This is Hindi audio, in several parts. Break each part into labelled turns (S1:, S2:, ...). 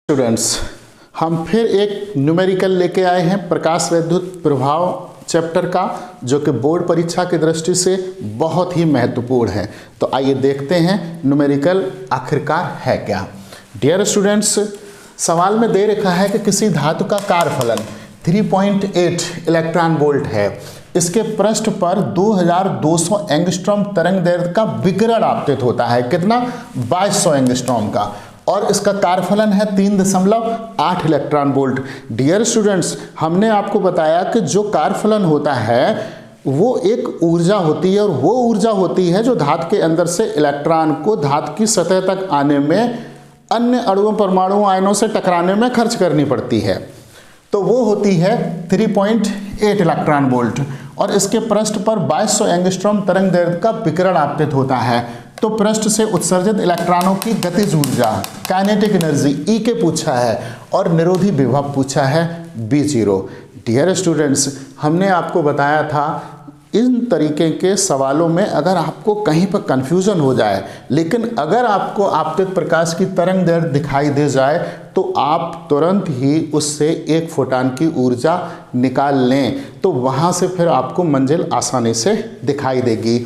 S1: स्टूडेंट्स, हम फिर एक न्यूमेरिकल लेके आए हैं प्रकाश वैद्युत प्रभाव चैप्टर का, जो कि बोर्ड परीक्षा की दृष्टि से बहुत ही महत्वपूर्ण है। तो आइए देखते हैं न्यूमेरिकल आखिरकार है क्या। डियर स्टूडेंट्स, सवाल में दे रखा है कि किसी धातु का कार्यफलन 3.8 इलेक्ट्रॉन वोल्ट है। इसके पृष्ठ पर 2200 एंगस्ट्रॉम तरंग दैर्ध्य का विकिरण आपतित होता है। कितना? 2200 एंगस्ट्रॉम का, और इसका कार्यफलन है 3.8 इलेक्ट्रॉन वोल्ट। डियर स्टूडेंट्स, हमने आपको बताया कि जो कार्यफलन होता है वो एक ऊर्जा होती है, और वो ऊर्जा होती है जो धातु के अंदर से इलेक्ट्रॉन को धातु की सतह तक आने में, अन्य अणुओं परमाणु आयनों से टकराने में खर्च करनी पड़ती है। तो वो होती है 3.8 इलेक्ट्रॉन वोल्ट, और इसके पृष्ठ पर 2200 एंगस्ट्रॉम तरंग दैर्ध्य का विकिरण आपतित होता है। तो पृष्ठ से उत्सर्जित इलेक्ट्रॉनों की गतिज ऊर्जा, काइनेटिक एनर्जी ई के पूछा है, और निरोधी विभव पूछा है B0। डियर स्टूडेंट्स, हमने आपको बताया था इन तरीके के सवालों में अगर आपको कहीं पर कंफ्यूजन हो जाए, लेकिन अगर आपको आपतित प्रकाश की तरंग दैर्ध्य दिखाई दे जाए, तो आप तुरंत ही उससे 1 फोटॉन की ऊर्जा निकाल लें, तो वहाँ से फिर आपको मंजिल आसानी से दिखाई देगी।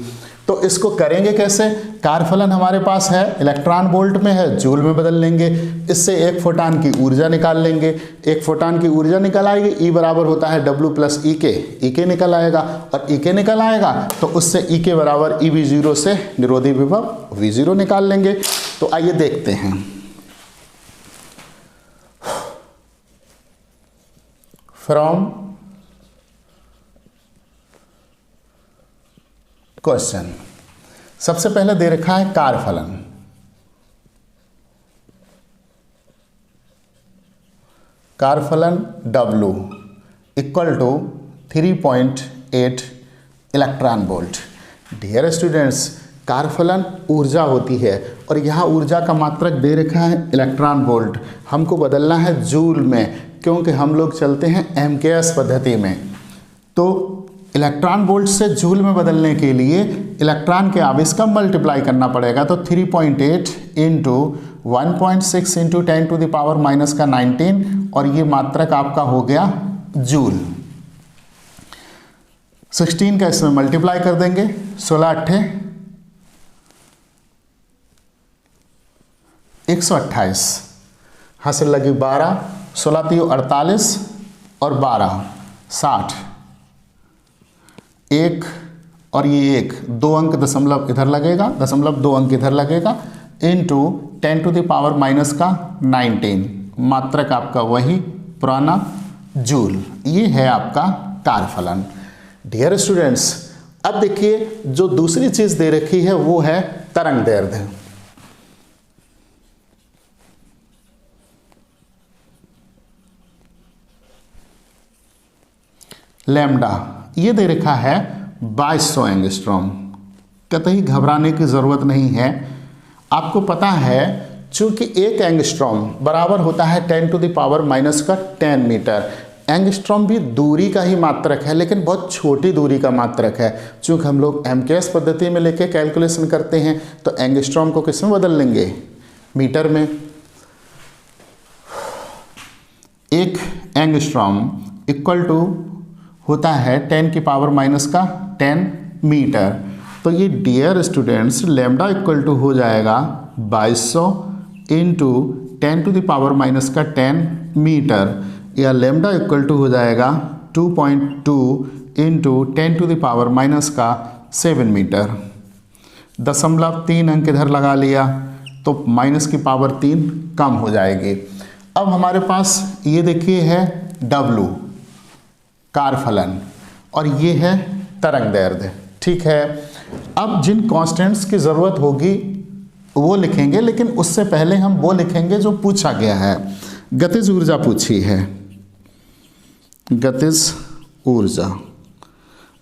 S1: तो इसको करेंगे कैसे? कार्यफलन हमारे पास है, इलेक्ट्रॉन वोल्ट में है, जूल में बदल लेंगे। इससे 1 फोटॉन की ऊर्जा निकाल लेंगे। 1 फोटॉन की ऊर्जा निकल आएगी, E बराबर होता है W प्लस E के निकल आएगा, और E के निकल आएगा तो उससे E के बराबर EV0 से निरोधी विभव V0 निकाल लेंगे। तो आइए देखते हैं। फ्रॉम क्वेश्चन, सबसे पहले दे रखा है कार्यफलन। कार्यफलन W equal to 3.8 electron volt. Dear students, कार्यफलन ऊर्जा होती है, और यहाँ ऊर्जा का मात्रक दे रखा है इलेक्ट्रॉन वोल्ट। हमको बदलना है जूल में, क्योंकि हम लोग चलते हैं MKS पद्धति में। तो इलेक्ट्रॉन वोल्ट से जूल में बदलने के लिए इलेक्ट्रॉन के आवेश का मल्टीप्लाई करना पड़ेगा। तो 3.8 into 1.6 into 10 to the power minus का 19, और ये मात्रक आपका हो गया जूल। 16 का इसमें मल्टीप्लाई कर देंगे, 16 अट्ठे 128, हासिल लगी 12, 16 3 48 और 12 60, 1 और ये 1, 2 अंक दशमलव इधर लगेगा, दशमलव 2 अंक इधर लगेगा, into 10 to the power minus का 19, मात्रक आपका वही पुराना जूल। ये है आपका कार्यफलन। डियर स्टूडेंट्स, अब देखिए जो दूसरी चीज दे रखी है वो है तरंग दैर्ध्य। लैम्डा ये दे रखा है 2200 एंगस्ट्रॉम। कतई घबराने की ज़रूरत नहीं है। आपको पता है चूंकि 1 एंगस्ट्रॉम बराबर होता है 10 टू द पावर माइनस का 10 मीटर। एंगस्ट्रॉम भी दूरी का ही मात्रक है, लेकिन बहुत छोटी दूरी का मात्रक है। चूंकि हम लोग MKS पद्धति में लेके कैलकुलेशन करते हैं, तो एंगस्ट्रॉम को किस में बदल लेंगे? मीटर में। 1 एंगस्ट्रॉम इक्वल टू होता है 10 की पावर माइनस का 10 मीटर। तो ये dear students, lambda equal to हो जाएगा 2200 into 10 to the power minus का 10 मीटर, या लैम्डा इक्वल टू हो जाएगा 2.2 into 10 to the power minus का 7 मीटर। दशमलव 3 अंक इधर लगा लिया, तो माइनस की पावर 3 कम हो जाएगी। अब हमारे पास ये देखिए है W कार्यफलन, और ये है तरंग दैर्ध्य। ठीक है, अब जिन कांस्टेंट्स की ज़रूरत होगी वो लिखेंगे, लेकिन उससे पहले हम वो लिखेंगे जो पूछा गया है। गतिज ऊर्जा पूछी है, गतिज ऊर्जा।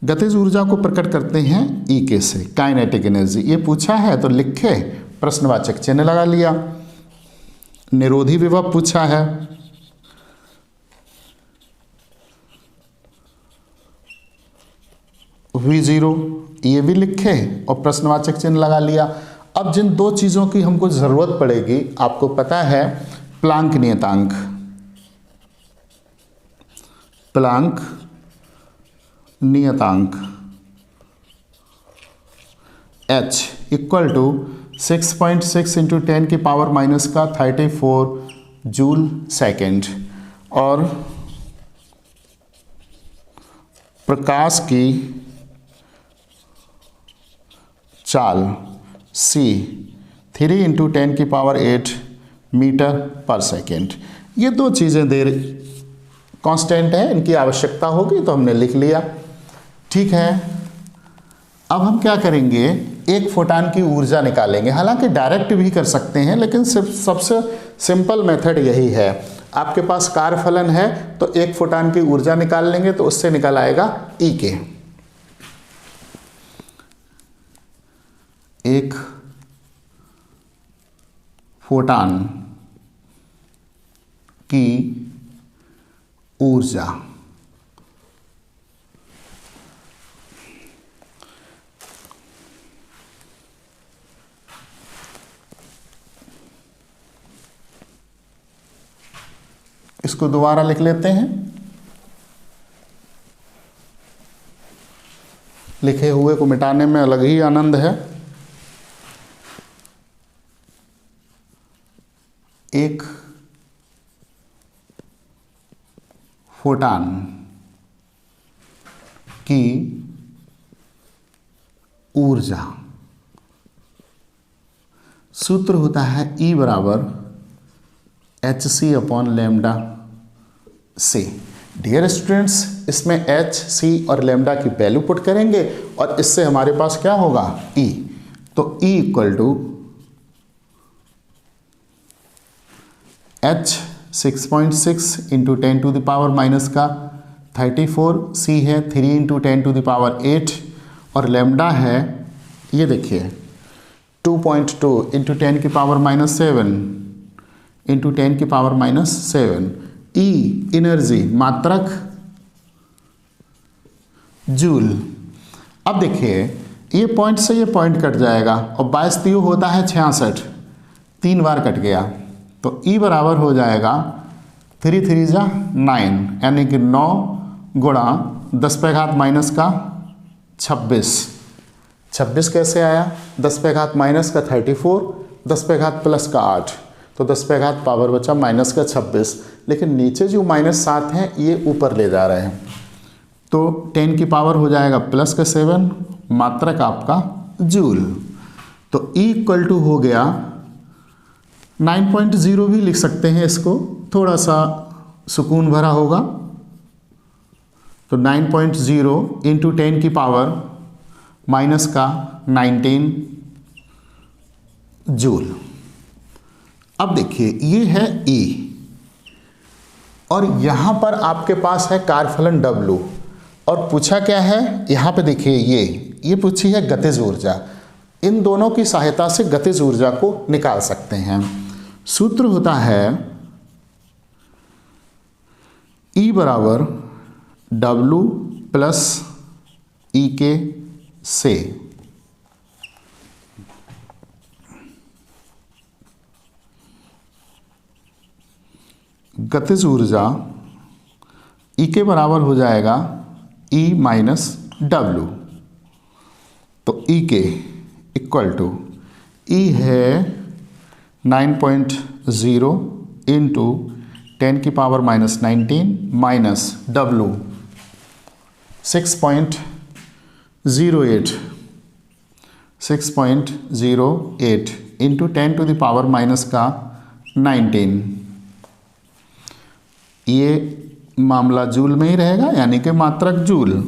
S1: गतिज ऊर्जा को प्रकट करते हैं E से, काइनेटिक एनर्जी। ये पूछा है तो लिखे, प्रश्नवाचक चिन्ह लगा लिया। निरोधी विभव पूछा है, V0, ये भी लिखे और प्रश्नवाचक चिन्ह लगा लिया। अब जिन 2 चीज़ों की हमको ज़रूरत पड़ेगी, आपको पता है प्लांक नियतांक, प्लांक नियतांक h इक्वल टू 6.6 इंटू 10 की पावर माइनस का 34 जूल सेकेंड, और प्रकाश की चाल c 3 इंटू 10 की पावर 8 मीटर पर सेकेंड। ये दो चीज़ें कांस्टेंट है, इनकी आवश्यकता होगी तो हमने लिख लिया। ठीक है, अब हम क्या करेंगे, एक फोटान की ऊर्जा निकालेंगे। हालांकि डायरेक्ट भी कर सकते हैं, लेकिन सिर्फ सबसे सिंपल मेथड यही है। आपके पास कार्यफलन है तो एक फोटान की ऊर्जा निकाल लेंगे तो उससे निकल आएगा ई के। एक फोटान की ऊर्जा इसको दोबारा लिख लेते हैं। लिखे हुए को मिटाने में अलग ही आनंद है। एक फोटान की ऊर्जा, सूत्र होता है E बराबर hc upon lambda c। Dear students, इसमें h, c और लैम्डा की वैल्यू पुट करेंगे और इससे हमारे पास क्या होगा E। तो E equal to h 6.6 into 10 to the power minus का 34, c है 3 इंटू 10 टू द पावर 8 और लैम्डा है, ये देखिए 2.2 इंटू 10 की पावर माइनस 7 इंटू 10 की पावर माइनस 7। ई एनर्जी, मात्रक जूल। अब देखिए ये पॉइंट से ये पॉइंट कट जाएगा और 22 तियु होता है 66, 3 बार कट गया तो E बराबर हो जाएगा 3 3 जा 9, यानी कि 9 गुणा 10 पे घात माइनस का 26। 26 कैसे आया, 10 पे घात माइनस का 34, 10 पे घात प्लस का 8, तो 10 पे घात पावर बचा माइनस का 26। लेकिन नीचे जो -7 हैं ये ऊपर ले जा रहे हैं, तो 10 की पावर हो जाएगा प्लस का 7, मात्रक आपका जूल। तो E इक्वल टू हो गया 9.0 भी लिख सकते हैं, इसको थोड़ा सा सुकून भरा होगा। तो 9.0 इंटू 10 की पावर माइनस का 19 जूल। अब देखिए ये है E और यहाँ पर आपके पास है कार्यफलन W और पूछा क्या है, यहाँ पे देखिए ये पूछी है गतिज ऊर्जा। इन दोनों की सहायता से गतिज ऊर्जा को निकाल सकते हैं। सूत्र होता है E बराबर W प्लस E के से। गतिज ऊर्जा E के बराबर हो जाएगा E माइनस W। तो E के इक्वल टू E है 9.0 इंटू 10 की power minus 19 minus W 6.08 into 10 to the power minus का 19। ये मामला जूल में ही रहेगा, यानी कि मात्रक जूल।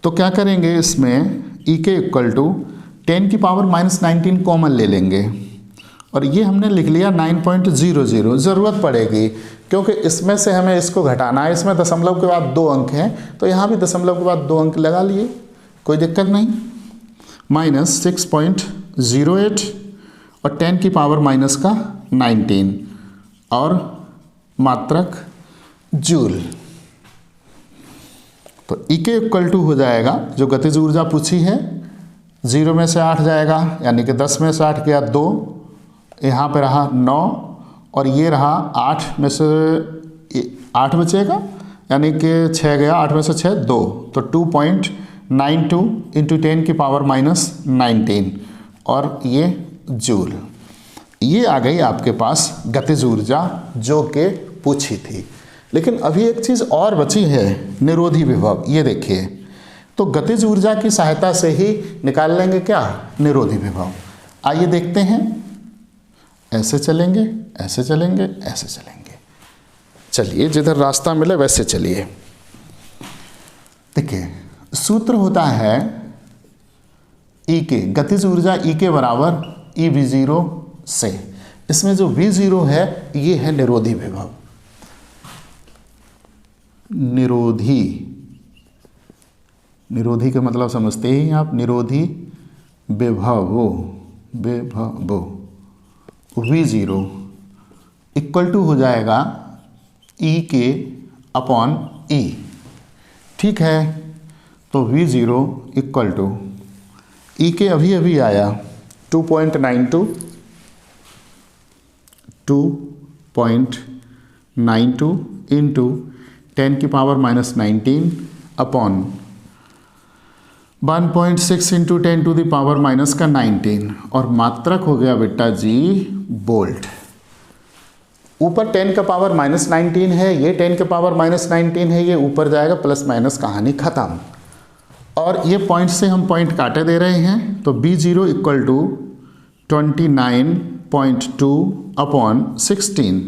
S1: तो क्या करेंगे, इसमें E के इक्वल टू 10 की पावर माइनस 19 कॉमन ले लेंगे और ये हमने लिख लिया 9.00। ज़रूरत पड़ेगी क्योंकि इसमें से हमें इसको घटाना है। इसमें दशमलव के बाद 2 अंक हैं, तो यहाँ भी दशमलव के बाद 2 अंक लगा लिए, कोई दिक्कत नहीं। माइनस 6.08 और 10 की पावर माइनस का 19 और मात्रक जूल। तो E के इक्वल टू हो जाएगा, जो गतिज ऊर्जा पूछी है, 0 में से 8 जाएगा, यानी कि 10 में से 8 गया 2, यहाँ पे रहा 9 और ये रहा 8 में से 8 बचेगा, यानी कि 6 गया, 8 में से 6 2, तो 2.92 इंटू 10 की पावर माइनस 19 और ये जूल। ये आ गई आपके पास गतिज ऊर्जा जो कि पूछी थी। लेकिन अभी एक चीज़ और बची है, निरोधी विभव। ये देखिए, तो गतिज ऊर्जा की सहायता से ही निकाल लेंगे क्या, निरोधी विभव। आइए देखते हैं, ऐसे चलेंगे, ऐसे चलेंगे, ऐसे चलेंगे। चलिए, जिधर रास्ता मिले वैसे चलिए। देखिए, सूत्र होता है ई के, गतिज ऊर्जा ई के बराबर ई V0 से। इसमें जो V0 है ये है निरोधी विभव। निरोधी का मतलब समझते ही आप, निरोधी विभव V0 इक्वल टू हो जाएगा E के अपॉन E। ठीक है, तो V0 इक्वल टू E के अभी अभी आया 2.92 इंटू 10 की power minus 19 upon 1.6 into 10 to the power minus का 19, और मात्रक हो गया बेटा जी वोल्ट। ऊपर 10 का पावर माइनस 19 है, ये 10 का पावर माइनस 19 है, ये ऊपर जाएगा, प्लस माइनस कहानी खत्म। और ये पॉइंट से हम पॉइंट काटे दे रहे हैं, तो B0 इक्वल टू 29.2 अपॉन 16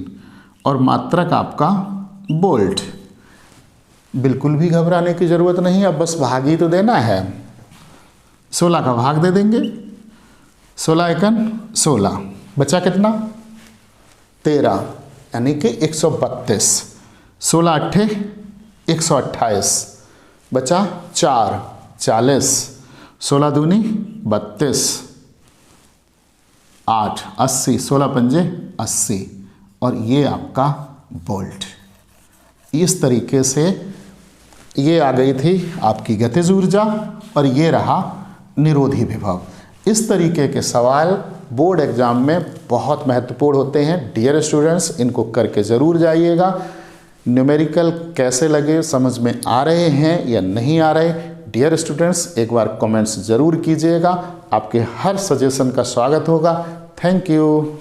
S1: और मात्रक आपका वोल्ट। बिल्कुल भी घबराने की ज़रूरत नहीं, अब बस भाग ही तो देना है। 16 का भाग दे देंगे, 16 एकन 16, बचा कितना 13, यानी कि 132। 16 अट्ठे 128, बचा 4 40, 16 दूनी 32, 8 80, 16 पंजे 80, और ये आपका वोल्ट। इस तरीके से ये आ गई थी आपकी गतिज ऊर्जा और ये रहा निरोधी विभव। इस तरीके के सवाल बोर्ड एग्जाम में बहुत महत्वपूर्ण होते हैं। डियर स्टूडेंट्स, इनको करके ज़रूर जाइएगा। न्यूमेरिकल कैसे लगे, समझ में आ रहे हैं या नहीं आ रहे, डियर स्टूडेंट्स एक बार कमेंट्स ज़रूर कीजिएगा। आपके हर सजेशन का स्वागत होगा। Thank you.